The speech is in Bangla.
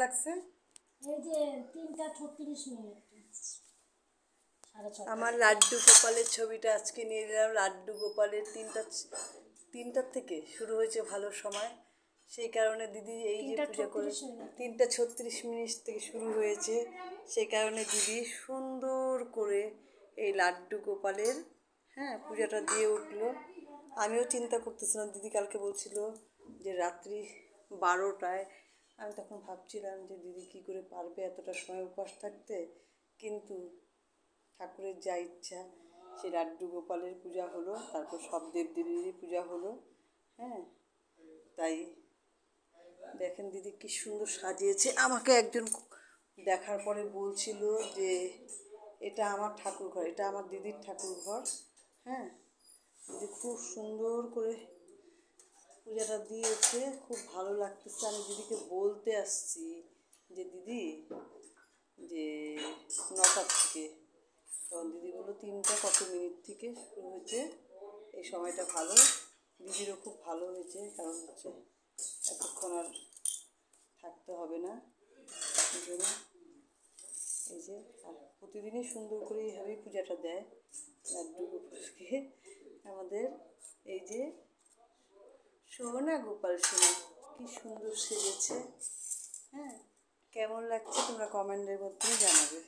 লাগছে এই যে 3:36 আমার লাড্ডু গোপালের ছবিটা আজকে নিয়ে নিলাম। লাড্ডু গোপালের তিনটার থেকে শুরু হয়েছে ভালো সময়, সেই কারণে দিদি এই যে পূজা করে 3:36 থেকে শুরু হয়েছে, সেই কারণে দিদি সুন্দর করে এই লাড্ডু গোপালের পূজাটা দিয়ে উঠলো। আমিও চিন্তা করতেছিলাম, দিদি কালকে বলছিল যে রাত্রি 12টায়। আমি তখন ভাবছিলাম যে দিদি কী করে পারবে এতটা সময় উপবাস থাকতে, কিন্তু ঠাকুরের যা ইচ্ছা। সেই লাড্ডু গোপালের পূজা হলো, তারপর সব দেবদেবীরই পূজা হলো। তাই দেখেন দিদি কি সুন্দর সাজিয়েছে। আমাকে একজন দেখার পরে বলছিল যে এটা আমার ঠাকুর ঘর, এটা আমার দিদির ঠাকুর ঘর। দিদি খুব সুন্দর করে পূজাটা দিয়েছে, খুব ভালো লাগতেছে। আমি দিদিকে বলতে আসছি যে দিদি যে 9টার থেকে, তখন দিদি বললো 3টা কত মিনিট থেকে শুরু হয়েছে, এই সময়টা ভালো। দিদিরও খুব ভালো হয়েছে, কারণ হচ্ছে এতক্ষণ আর থাকতে হবে না। এই জন্য এই যে আর প্রতিদিনই সুন্দর করে এইভাবেই পূজাটা দেয় লাড্ডু গোপালকে আমাদের। এই যে সোনা গোপাল সোনা কি সুন্দর সেজেছে। কেমন লাগছে তোমরা কমেন্টের মাধ্যমে জানাবে।